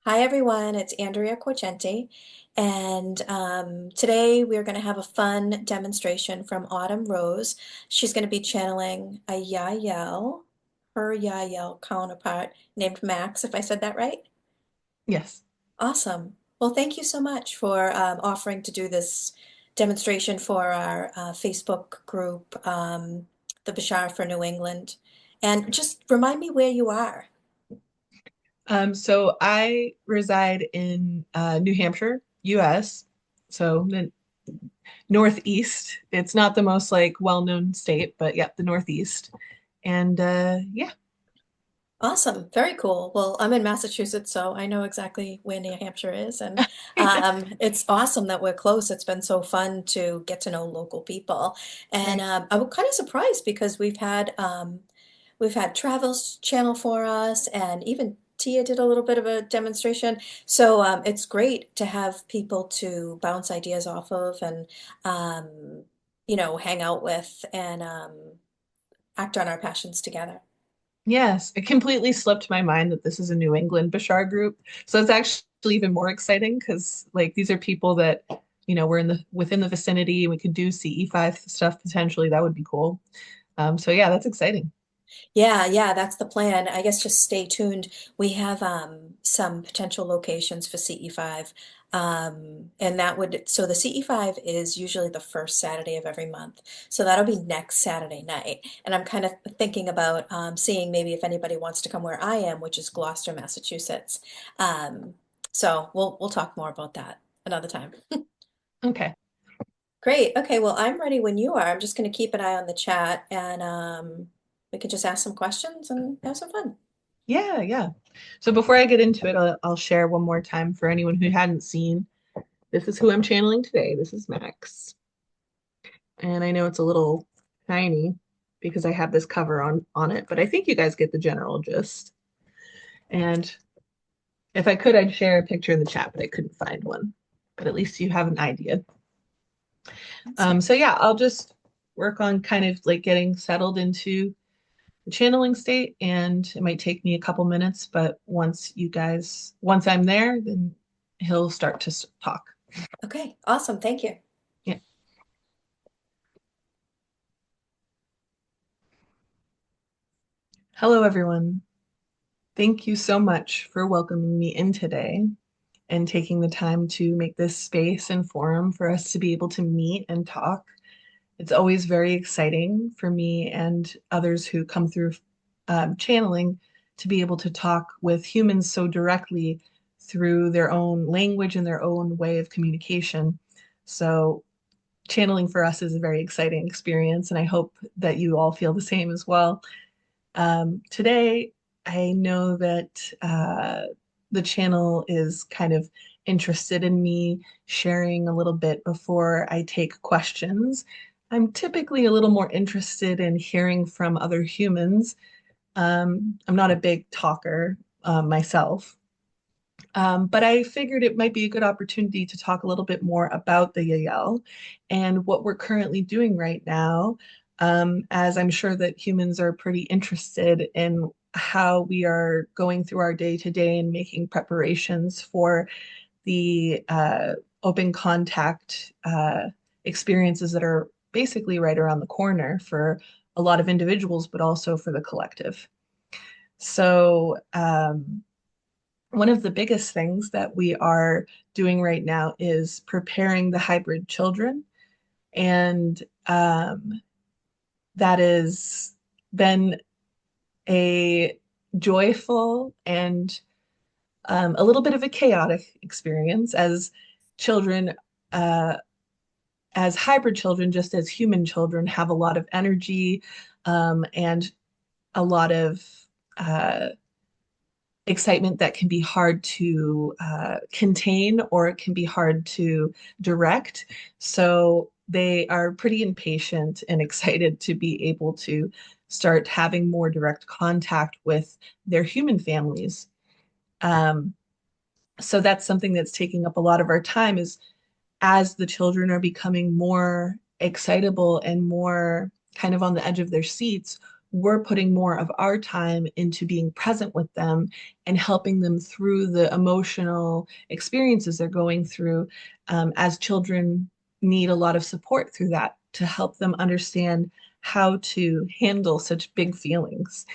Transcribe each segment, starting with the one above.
Hi everyone, it's Andrea Quagenti, and today we're going to have a fun demonstration from Autumn Rose. She's going to be channeling a YahYel, her YahYel counterpart named Max, if I said that right. Yes. Awesome. Well, thank you so much for offering to do this demonstration for our Facebook group, the Bashar for New England. And just remind me where you are. So I reside in New Hampshire, US. So the Northeast. It's not the most like well-known state, but yeah, the Northeast. And yeah. Awesome. Very cool. Well, I'm in Massachusetts, so I know exactly where New Hampshire is. And it's awesome that we're close. It's been so fun to get to know local people. And Right. I was kind of surprised because we've had Travel's channel for us, and even Tia did a little bit of a demonstration. So it's great to have people to bounce ideas off of and hang out with and act on our passions together. Yes, it completely slipped my mind that this is a New England Bashar group. So it's actually even more exciting because like these are people that, we're in the within the vicinity and we could do CE5 stuff potentially. That would be cool. So yeah, that's exciting. Yeah, yeah, that's the plan. I guess just stay tuned. We have some potential locations for CE5. And that would, so the CE5 is usually the first Saturday of every month. So that'll be next Saturday night. And I'm kind of thinking about seeing maybe if anybody wants to come where I am, which is Gloucester, Massachusetts. Um, so we'll talk more about that another time. Okay. Great. Okay, well, I'm ready when you are. I'm just going to keep an eye on the chat and we can just ask some questions and have some fun. Yeah, yeah. So before I get into it, I'll share one more time for anyone who hadn't seen. This is who I'm channeling today. This is Max. And I know it's a little tiny because I have this cover on it, but I think you guys get the general gist. And if I could, I'd share a picture in the chat, but I couldn't find one. But at least you have an idea. Awesome. So yeah, I'll just work on kind of like getting settled into the channeling state, and it might take me a couple minutes, but once I'm there, then he'll start to talk. Okay, awesome. Thank you. Yeah. Hello, everyone. Thank you so much for welcoming me in today and taking the time to make this space and forum for us to be able to meet and talk. It's always very exciting for me and others who come through channeling to be able to talk with humans so directly through their own language and their own way of communication. So, channeling for us is a very exciting experience, and I hope that you all feel the same as well. Today, I know that the channel is kind of interested in me sharing a little bit before I take questions. I'm typically a little more interested in hearing from other humans. I'm not a big talker myself, but I figured it might be a good opportunity to talk a little bit more about the YahYel and what we're currently doing right now, as I'm sure that humans are pretty interested in how we are going through our day to day and making preparations for the open contact experiences that are basically right around the corner for a lot of individuals, but also for the collective. So, one of the biggest things that we are doing right now is preparing the hybrid children. And that has been a joyful and a little bit of a chaotic experience as children, uh, as hybrid children, just as human children, have a lot of energy and a lot of uh, excitement that can be hard to contain or it can be hard to direct. So they are pretty impatient and excited to be able to start having more direct contact with their human families. Um, so that's something that's taking up a lot of our time is as the children are becoming more excitable and more kind of on the edge of their seats, we're putting more of our time into being present with them and helping them through the emotional experiences they're going through, as children need a lot of support through that to help them understand how to handle such big feelings.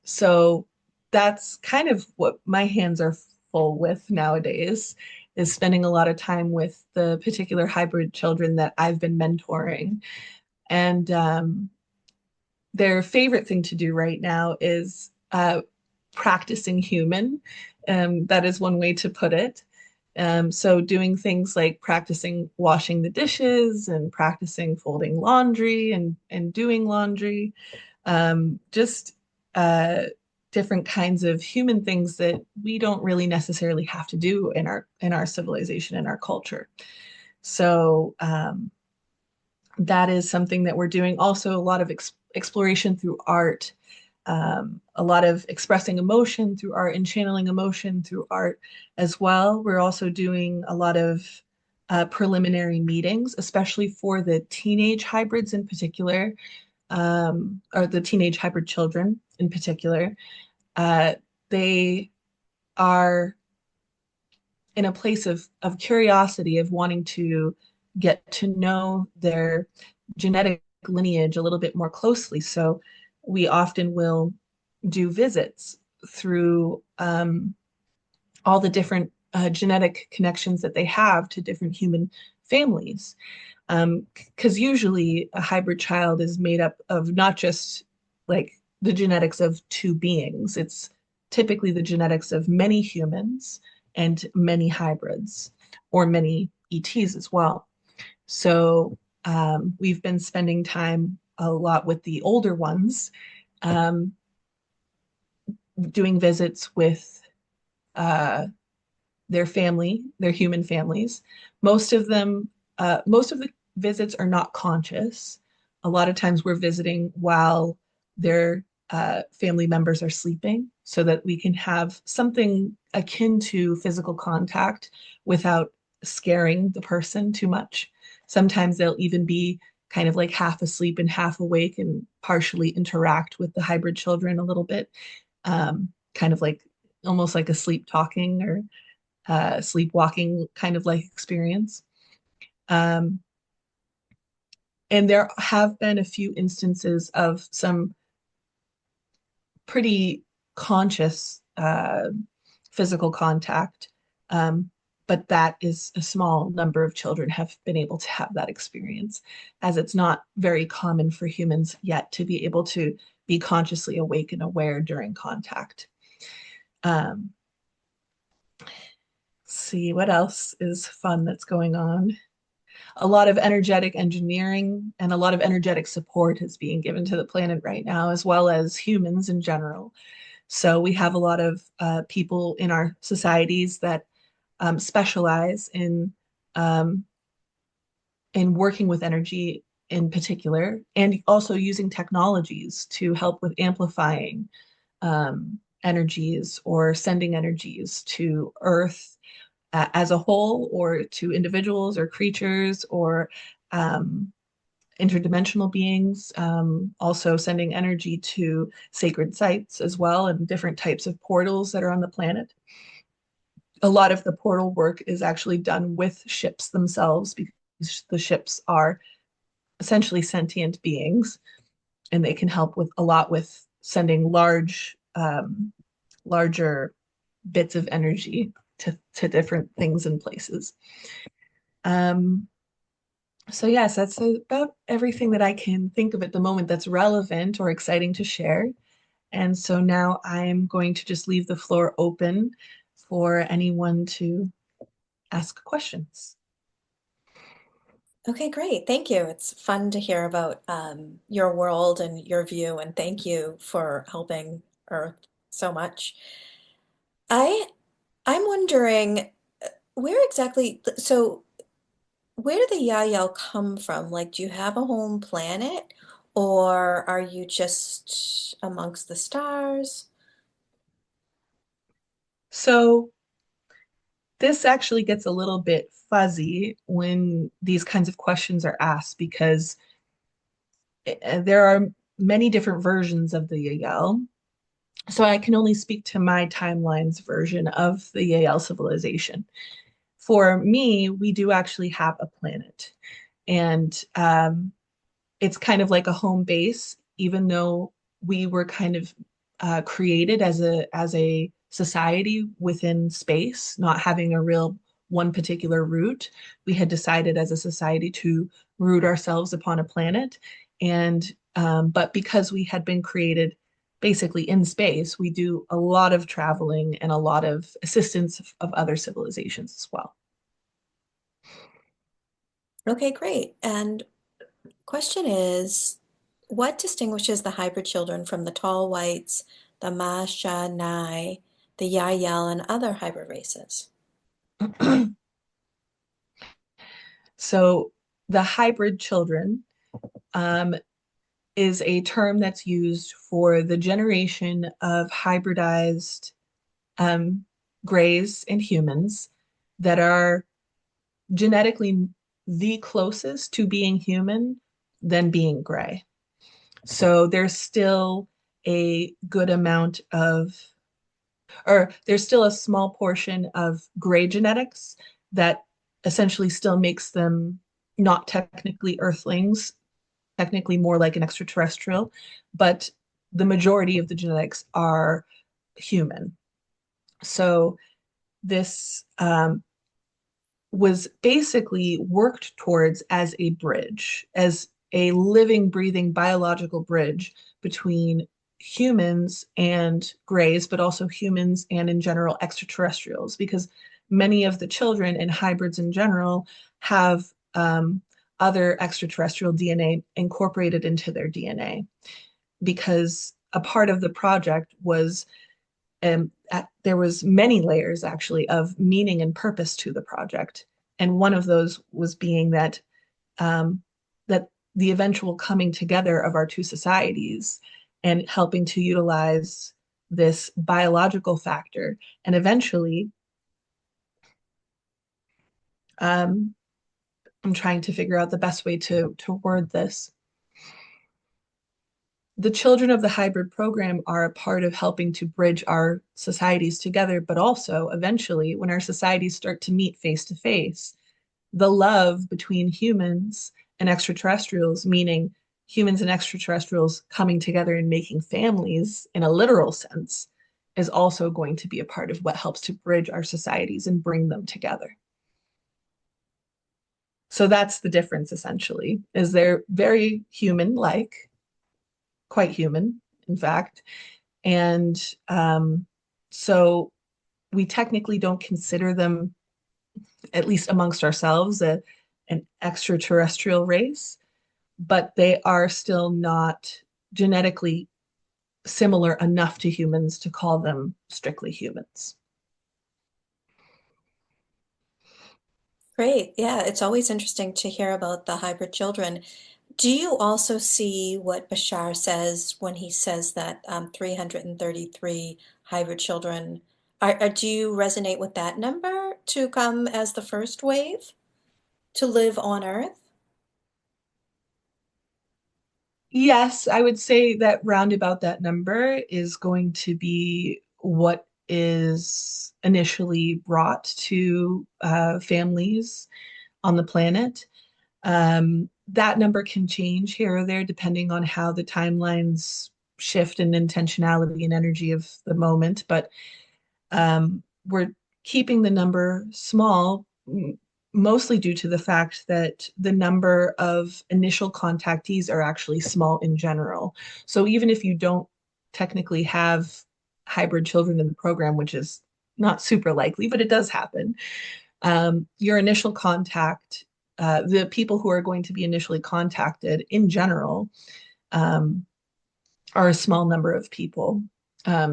So that's kind of what my hands are full with nowadays, is spending a lot of time with the particular hybrid children that I've been mentoring. And their favorite thing to do right now is practicing human. That is one way to put it. So doing things like practicing washing the dishes and practicing folding laundry and doing laundry, just uh, different kinds of human things that we don't really necessarily have to do in our civilization and our culture. So that is something that we're doing. Also, a lot of exploration through art, a lot of expressing emotion through art and channeling emotion through art as well. We're also doing a lot of preliminary meetings, especially for the teenage hybrids in particular, or the teenage hybrid children in particular. Uh, they are in a place of curiosity, of wanting to get to know their genetic lineage a little bit more closely. So we often will do visits through all the different genetic connections that they have to different human families. Because usually a hybrid child is made up of not just like the genetics of two beings, it's typically the genetics of many humans and many hybrids, or many ETs as well. So we've been spending time a lot with the older ones, um, doing visits with uh, their family, their human families. Most of them, most of the visits are not conscious. A lot of times we're visiting while their family members are sleeping so that we can have something akin to physical contact without scaring the person too much. Sometimes they'll even be kind of like half asleep and half awake and partially interact with the hybrid children a little bit, kind of like almost like a sleep talking or sleepwalking kind of like experience. Um, and there have been a few instances of some pretty conscious physical contact, but that is a small number of children have been able to have that experience, as it's not very common for humans yet to be able to be consciously awake and aware during contact. Um, see what else is fun that's going on. A lot of energetic engineering and a lot of energetic support is being given to the planet right now, as well as humans in general. So we have a lot of people in our societies that specialize um, in working with energy in particular, and also using technologies to help with amplifying energies or sending energies to Earth as a whole, or to individuals or creatures, or um, interdimensional beings, also sending energy to sacred sites as well, and different types of portals that are on the planet. A lot of the portal work is actually done with ships themselves, because the ships are essentially sentient beings, and they can help with a lot with sending larger bits of energy to different things and places. Um, So yes, that's about everything that I can think of at the moment that's relevant or exciting to share. And so now I'm going to just leave the floor open for anyone to ask questions. Okay, great. Thank you. It's fun to hear about your world and your view, and thank you for helping Earth so much. I I'm wondering where exactly, so where did the YahYel come from? Like, do you have a home planet, or are you just amongst the stars? So this actually gets a little bit fuzzy when these kinds of questions are asked, because there are many different versions of the YahYel. So I can only speak to my timeline's version of the YahYel civilization. For me, we do actually have a planet, and it's kind of like a home base, even though we were kind of created as a society within space, not having a real one particular root. We had decided as a society to root ourselves upon a planet, and but because we had been created basically in space, we do a lot of traveling and a lot of assistance of other civilizations as well. Okay, great. And question is, what distinguishes the hybrid children from the tall whites, the Mashanai, the YahYel, and other hybrid races? So the hybrid children um, is a term that's used for the generation of hybridized um, grays and humans that are genetically the closest to being human than being gray. So there's still a good amount of, or there's still a small portion of gray genetics that essentially still makes them not technically earthlings, technically more like an extraterrestrial, but the majority of the genetics are human. So this was basically worked towards as a bridge, as a living, breathing biological bridge between humans and grays, but also humans and in general extraterrestrials, because many of the children and hybrids in general have other extraterrestrial DNA incorporated into their DNA, because a part of the project was there was many layers actually of meaning and purpose to the project, and one of those was being that that the eventual coming together of our two societies and helping to utilize this biological factor, and eventually um, I'm trying to figure out the best way to word this. The children of the hybrid program are a part of helping to bridge our societies together, but also eventually, when our societies start to meet face to face, the love between humans and extraterrestrials, meaning humans and extraterrestrials coming together and making families in a literal sense, is also going to be a part of what helps to bridge our societies and bring them together. So that's the difference essentially, is they're very human-like, quite human, in fact. And so we technically don't consider them, at least amongst ourselves, an extraterrestrial race, but they are still not genetically similar enough to humans to call them strictly humans. Great. Yeah, it's always interesting to hear about the hybrid children. Do you also see what Bashar says when he says that 333 hybrid children do you resonate with that number to come as the first wave to live on Earth? Yes, I would say that roundabout that number is going to be what is initially brought to families on the planet. That number can change here or there depending on how the timelines shift and intentionality and energy of the moment. But we're keeping the number small, mostly due to the fact that the number of initial contactees are actually small in general. So even if you don't technically have hybrid children in the program, which is not super likely, but it does happen, your initial contact, the people who are going to be initially contacted in general, um, are a small number of people,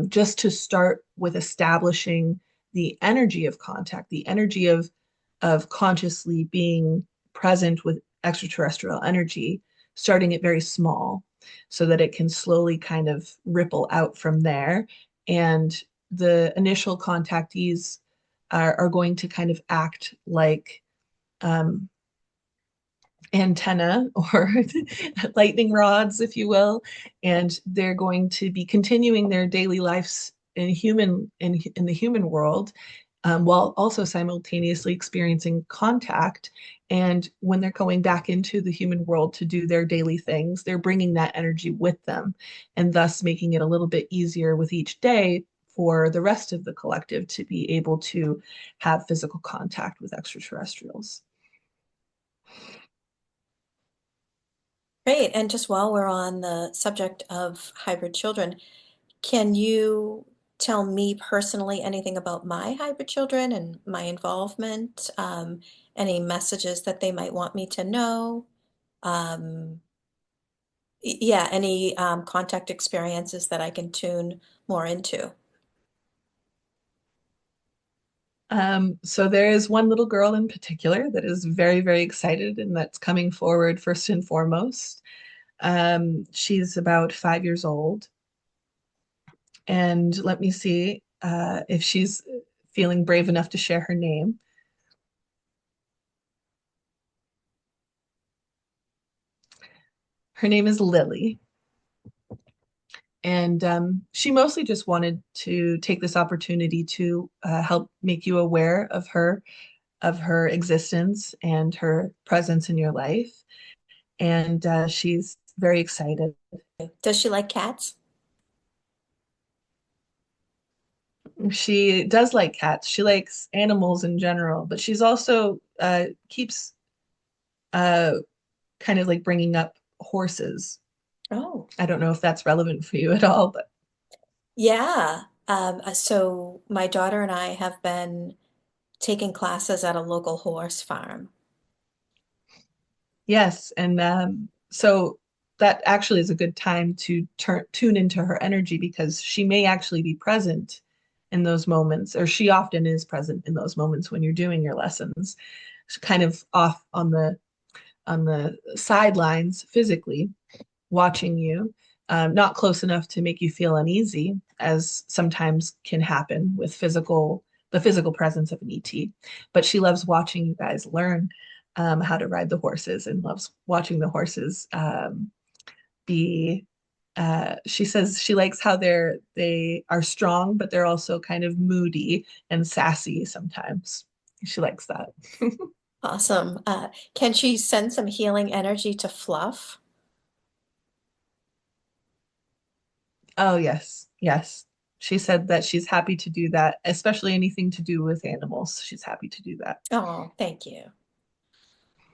just to start with establishing the energy of contact, the energy of consciously being present with extraterrestrial energy, starting it very small so that it can slowly kind of ripple out from there. And the initial contactees are going to kind of act like um, antenna or lightning rods, if you will, and they're going to be continuing their daily lives in the human world, while also simultaneously experiencing contact. And when they're going back into the human world to do their daily things, they're bringing that energy with them, and thus making it a little bit easier with each day for the rest of the collective to be able to have physical contact with extraterrestrials. Great. And just while we're on the subject of hybrid children, can you tell me personally anything about my hybrid children and my involvement? Any messages that they might want me to know? Um, yeah, any contact experiences that I can tune more into? So there is one little girl in particular that is very, very excited and that's coming forward first and foremost. She's about 5 years old. And let me see if she's feeling brave enough to share her name. Her name is Lily. And she mostly just wanted to take this opportunity to help make you aware of her existence and her presence in your life. And she's very excited. Does she like cats? She does like cats. She likes animals in general, but she's also keeps uh, kind of like bringing up horses. Oh, I don't know if that's relevant for you at all, but yeah. So my daughter and I have been taking classes at a local horse farm. yes. And so that actually is a good time to tune into her energy because she may actually be present in those moments, or she often is present in those moments when you're doing your lessons. She's kind of off on the sidelines physically watching you, not close enough to make you feel uneasy, as sometimes can happen with the physical presence of an ET. But she loves watching you guys learn how to ride the horses and loves watching the horses be. She says she likes how they are strong, but they're also kind of moody and sassy sometimes. She likes that. Awesome. Can she send some healing energy to Fluff? Oh, yes, yes. She said that she's happy to do that, especially anything to do with animals. She's happy to do that. Oh, thank you.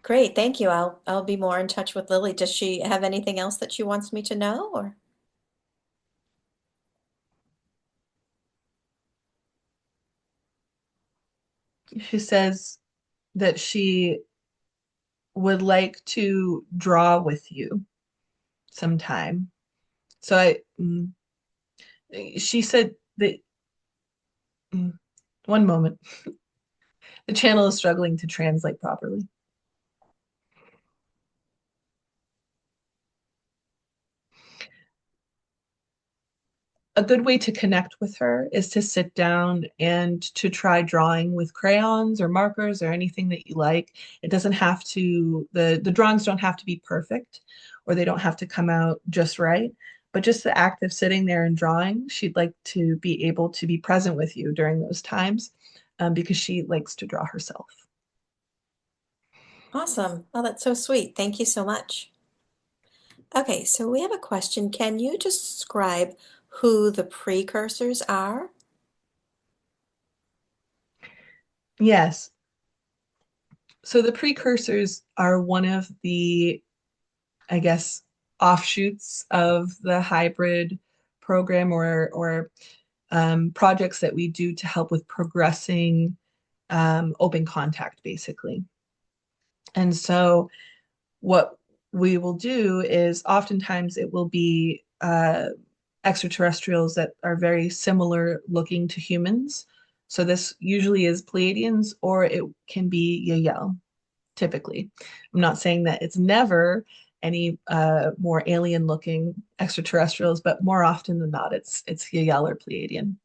Great, thank you. I'll be more in touch with Lily. Does she have anything else that she wants me to know or? She says that she would like to draw with you sometime. So she said that, mm, one moment, the channel is struggling to translate properly. A good way to connect with her is to sit down and to try drawing with crayons or markers or anything that you like. It doesn't have to, the drawings don't have to be perfect or they don't have to come out just right. But just the act of sitting there and drawing, she'd like to be able to be present with you during those times, because she likes to draw herself. Awesome. Oh, that's so sweet. Thank you so much. Okay, so we have a question. Can you describe who the precursors are? Yes. So the precursors are one of the, I guess, offshoots of the hybrid program or projects that we do to help with progressing open contact, basically. And so, what we will do is oftentimes it will be extraterrestrials that are very similar looking to humans. So, this usually is Pleiadians or it can be YahYel, typically. I'm not saying that it's never any more alien looking extraterrestrials, but more often than not, it's YahYel or Pleiadian.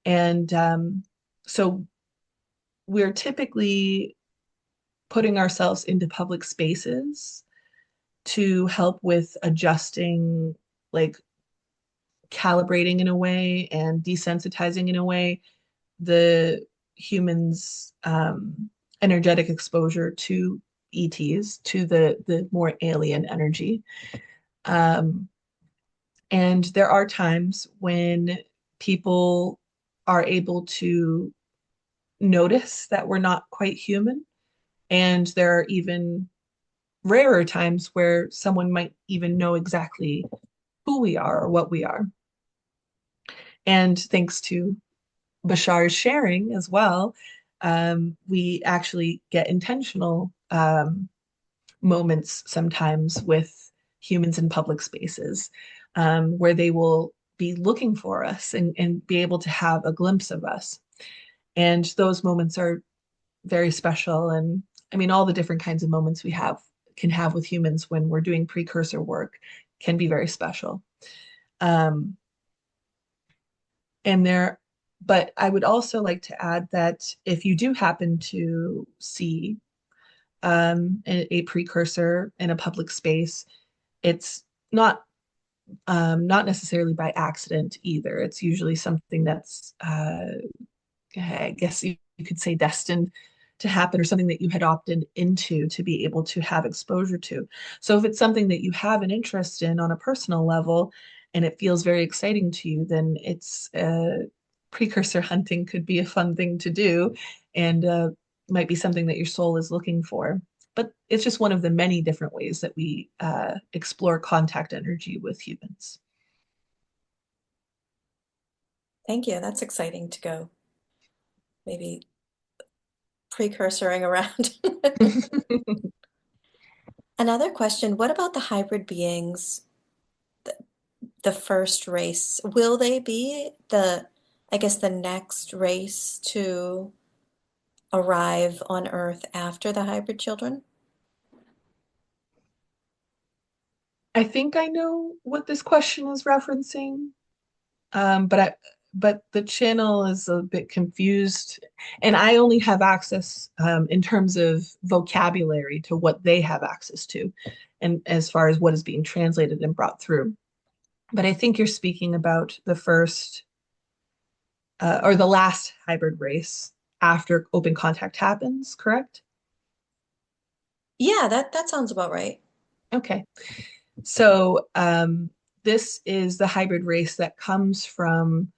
And so we're typically putting ourselves into public spaces to help with adjusting, like calibrating in a way and desensitizing in a way the humans' energetic exposure to ETs, to the more alien energy. Um, and there are times when people are able to notice that we're not quite human. And there are even rarer times where someone might even know exactly who we are or what we are. And thanks to Bashar's sharing as well, we actually get intentional moments sometimes with humans in public spaces where they will be looking for us and be able to have a glimpse of us. And those moments are very special. And I mean, all the different kinds of moments we have can have with humans when we're doing precursor work can be very special. Um, and there, but I would also like to add that if you do happen to see a precursor in a public space, it's not not necessarily by accident either. It's usually something that's I guess you could say destined to happen or something that you had opted into to be able to have exposure to. So if it's something that you have an interest in on a personal level and it feels very exciting to you, then it's precursor hunting could be a fun thing to do and might be something that your soul is looking for. But it's just one of the many different ways that we explore contact energy with humans. Thank you. That's exciting to go maybe precursoring around. Another question, what about the hybrid beings, the first race? Will they be I guess, the next race to arrive on Earth after the hybrid children? I think I know what this question is referencing. But but the channel is a bit confused, and I only have access in terms of vocabulary to what they have access to, and as far as what is being translated and brought through. But I think you're speaking about the first or the last hybrid race after open contact happens, correct? Yeah, that sounds about right. Okay. So this is the hybrid race that comes from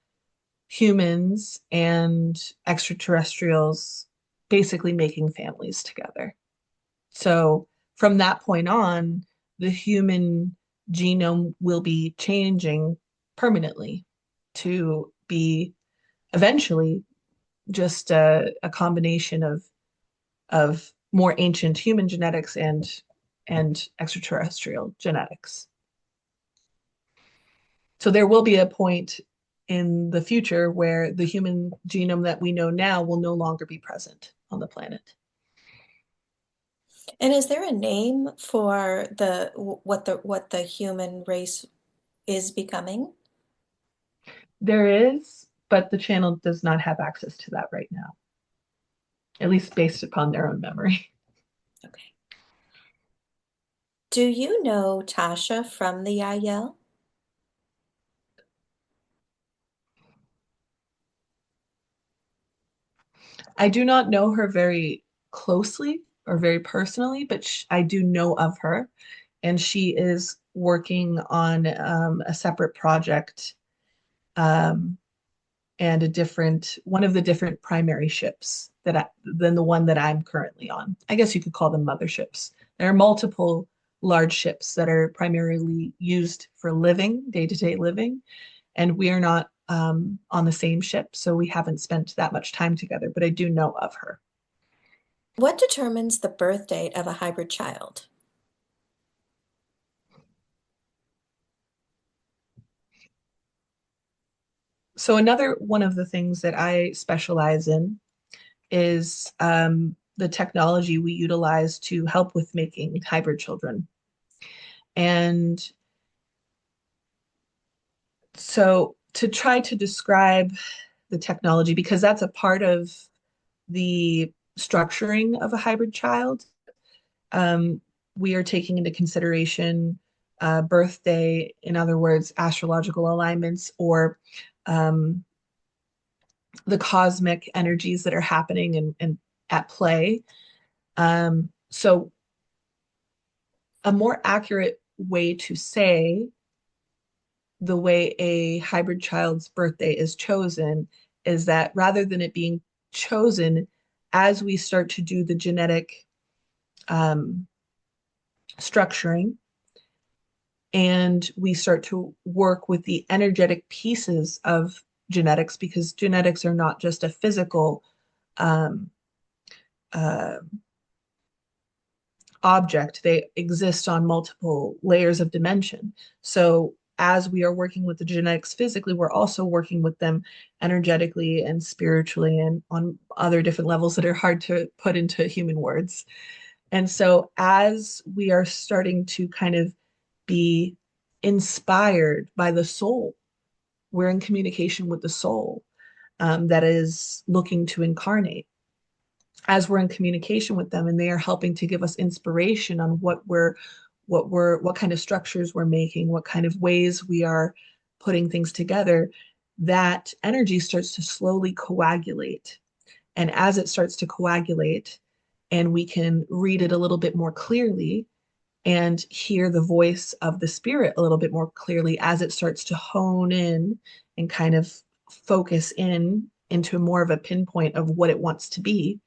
humans and extraterrestrials basically making families together. So from that point on, the human genome will be changing permanently to be eventually just a combination of more ancient human genetics and extraterrestrial genetics. So there will be a point in the future where the human genome that we know now will no longer be present on the planet. And is there a name for what the human race is becoming? There is, but the channel does not have access to that right now, at least based upon their own memory. Okay. Do you know Tasha from the YahYel? I do not know her very closely or very personally, but I do know of her, and she is working on a separate project um, and a different one of the different primary ships than the one that I'm currently on. I guess you could call them motherships. There are multiple large ships that are primarily used for living, day-to-day living, and we are not on the same ship, so we haven't spent that much time together, but I do know of her. What determines the birth date of a hybrid child? So another one of the things that I specialize in is the technology we utilize to help with making hybrid children. And so to try to describe the technology, because that's a part of the structuring of a hybrid child. Um, we are taking into consideration birthday, in other words, astrological alignments, or um, the cosmic energies that are happening and at play. So, a more accurate way to say the way a hybrid child's birthday is chosen is that rather than it being chosen as we start to do the genetic um, structuring and we start to work with the energetic pieces of genetics, because genetics are not just a physical um, uh, object, they exist on multiple layers of dimension. So as we are working with the genetics physically, we're also working with them energetically and spiritually and on other different levels that are hard to put into human words. And so as we are starting to kind of be inspired by the soul, we're in communication with the soul that is looking to incarnate. As we're in communication with them and they are helping to give us inspiration on what kind of structures we're making, what kind of ways we are putting things together, that energy starts to slowly coagulate. And as it starts to coagulate and we can read it a little bit more clearly and hear the voice of the spirit a little bit more clearly as it starts to hone in and kind of focus in into more of a pinpoint of what it wants to be,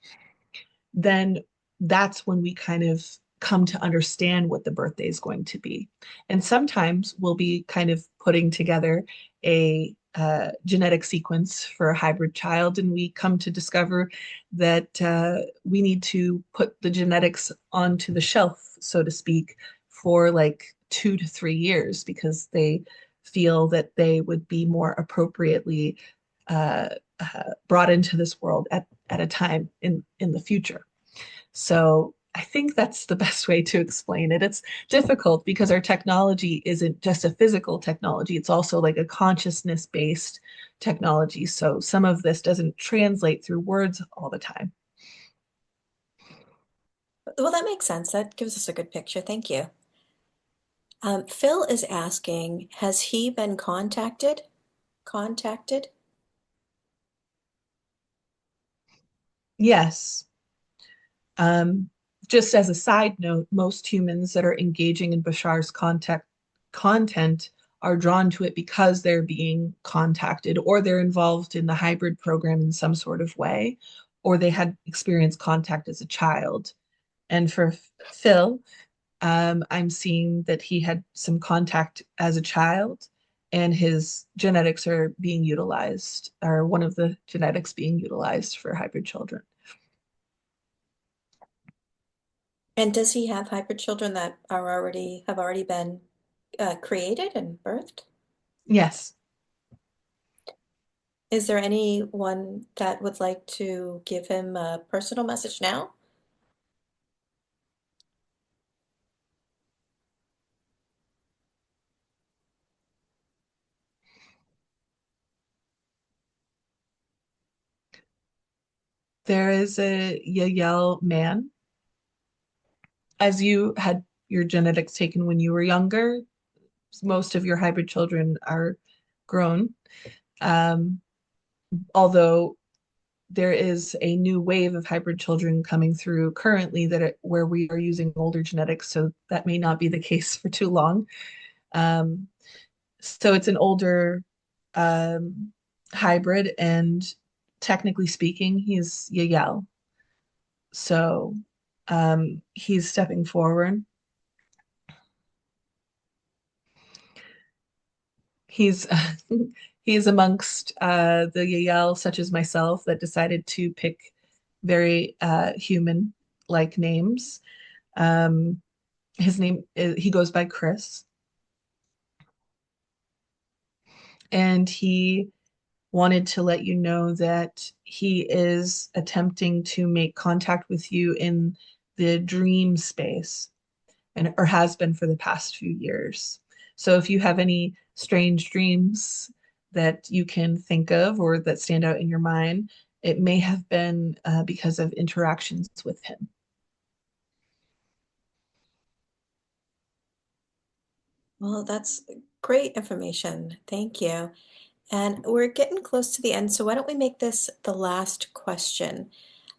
then that's when we kind of come to understand what the birthday is going to be. And sometimes we'll be kind of putting together a genetic sequence for a hybrid child, and we come to discover that we need to put the genetics onto the shelf, so to speak, for like 2 to 3 years because they feel that they would be more appropriately uh, brought into this world at a time in the future. So I think that's the best way to explain it. It's difficult because our technology isn't just a physical technology, it's also like a consciousness based technology. So some of this doesn't translate through words all the time. Well, that makes sense. That gives us a good picture. Thank you. Phil is asking, has he been contacted? Contacted? Yes. Um, just as a side note, most humans that are engaging in Bashar's content are drawn to it because they're being contacted or they're involved in the hybrid program in some sort of way, or they had experienced contact as a child. And for Phil, I'm seeing that he had some contact as a child and his genetics are being utilized, or one of the genetics being utilized for hybrid children. And does he have hybrid children that have already been created and birthed? Yes. Is there anyone that would like to give him a personal message now? There is a YahYel man. As you had your genetics taken when you were younger, most of your hybrid children are grown. Um, Although there is a new wave of hybrid children coming through currently where we are using older genetics, so that may not be the case for too long. Um, so it's an older um, hybrid, and technically speaking, he's YahYel. So he's stepping forward. He's he's amongst the YahYel, such as myself, that decided to pick very human like names. Um, he goes by Chris, and he wanted to let you know that he is attempting to make contact with you in the dream space and or has been for the past few years. So if you have any strange dreams that you can think of or that stand out in your mind, it may have been because of interactions with him. Well, that's great information. Thank you. And we're getting close to the end, so why don't we make this the last question?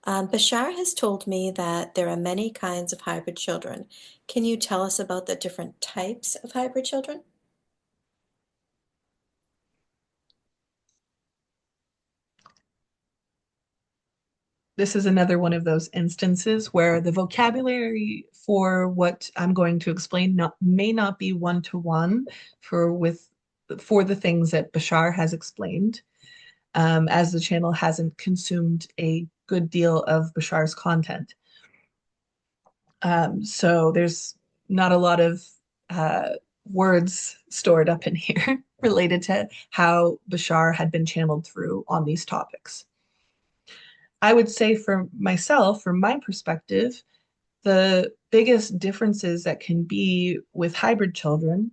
Bashar has told me that there are many kinds of hybrid children. Can you tell us about the different types of hybrid children? This is another one of those instances where the vocabulary for what I'm going to explain may not be one to one for the things that Bashar has explained, as the channel hasn't consumed a good deal of Bashar's content. So there's not a lot of uh, words stored up in here related to how Bashar had been channeled through on these topics. I would say for myself, from my perspective, the biggest differences that can be with hybrid children,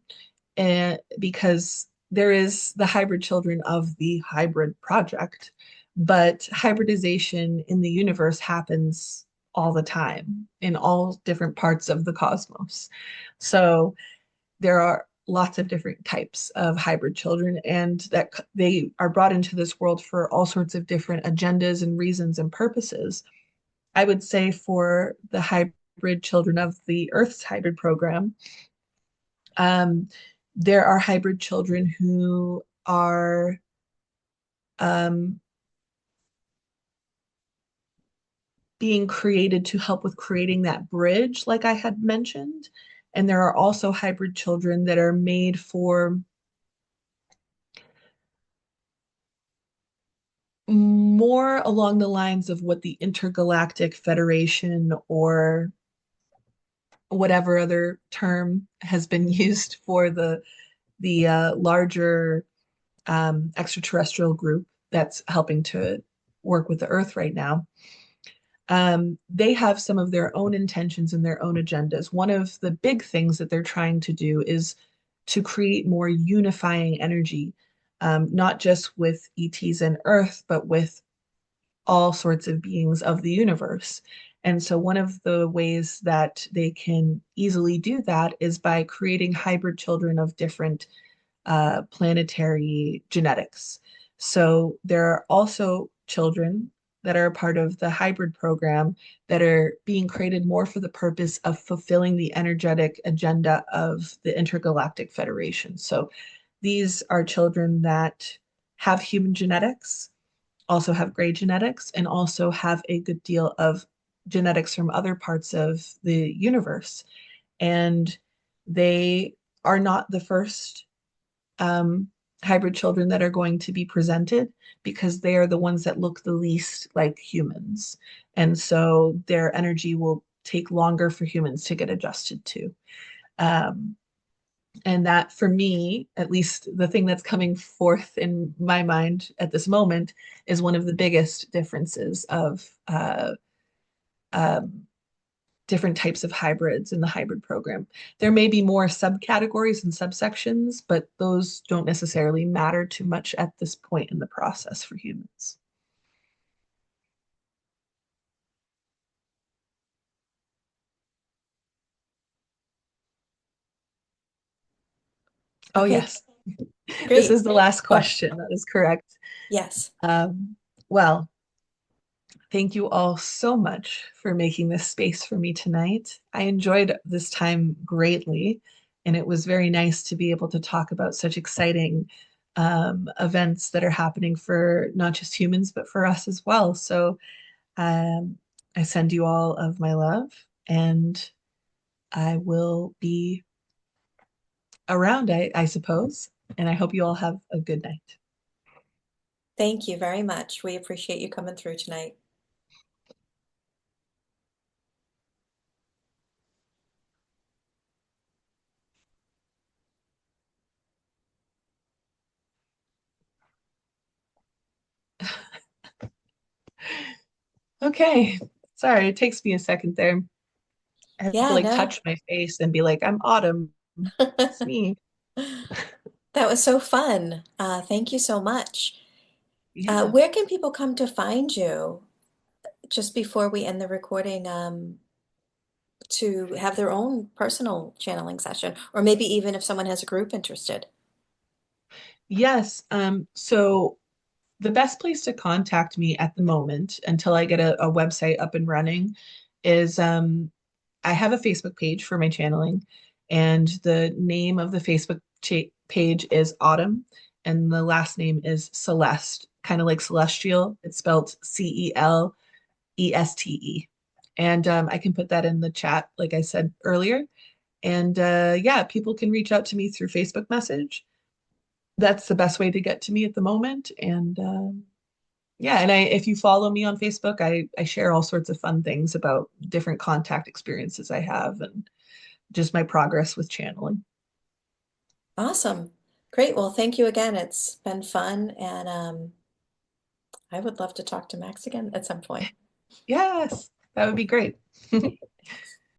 because there is the hybrid children of the hybrid project, but hybridization in the universe happens all the time in all different parts of the cosmos. So there are lots of different types of hybrid children, and that they are brought into this world for all sorts of different agendas and reasons and purposes. I would say for the hybrid children of the Earth's hybrid program, um, there are hybrid children who are um, being created to help with creating that bridge, like I had mentioned. And there are also hybrid children that are made for more along the lines of what the Intergalactic Federation or whatever other term has been used for the larger extraterrestrial group that's helping to work with the Earth right now. They have some of their own intentions and their own agendas. One of the big things that they're trying to do is to create more unifying energy, not just with ETs and Earth, but with all sorts of beings of the universe. And so, one of the ways that they can easily do that is by creating hybrid children of different planetary genetics. So, there are also children that are a part of the hybrid program that are being created more for the purpose of fulfilling the energetic agenda of the Intergalactic Federation. So, these are children that have human genetics, also have gray genetics, and also have a good deal of genetics from other parts of the universe. And they are not the first um, hybrid children that are going to be presented because they are the ones that look the least like humans. And so their energy will take longer for humans to get adjusted to. Um, and that, for me, at least the thing that's coming forth in my mind at this moment, is one of the biggest differences of um, different types of hybrids in the hybrid program. There may be more subcategories and subsections, but those don't necessarily matter too much at this point in the process for humans. Oh, Okay, yes. This great. is the last Oh, question. That is correct. yes. Um, well, thank you all so much for making this space for me tonight. I enjoyed this time greatly, and it was very nice to be able to talk about such exciting events that are happening for not just humans, but for us as well. So um, I send you all of my love, and I will be around, I suppose. And I hope you all have a good night. Thank you very much. We appreciate you coming through tonight. Okay. Sorry, it takes me a second there. I have to Yeah, like no. touch my face and be like, I'm Autumn. It's me. That was so fun. Thank you so much. Yeah. Where can people come to find you just before we end the recording to have their own personal channeling session, or maybe even if someone has a group interested? Yes. So the best place to contact me at the moment until I get a website up and running is I have a Facebook page for my channeling, and the name of the Facebook page is Autumn, and the last name is Celeste, kind of like celestial. It's spelled Celeste. And I can put that in the chat, like I said earlier. And yeah, people can reach out to me through Facebook message. That's the best way to get to me at the moment. And yeah, and if you follow me on Facebook, I share all sorts of fun things about different contact experiences I have and just my progress with channeling. Awesome. Great. Well, thank you again. It's been fun, and I would love to talk to Max again at some point. Yes, that would be great.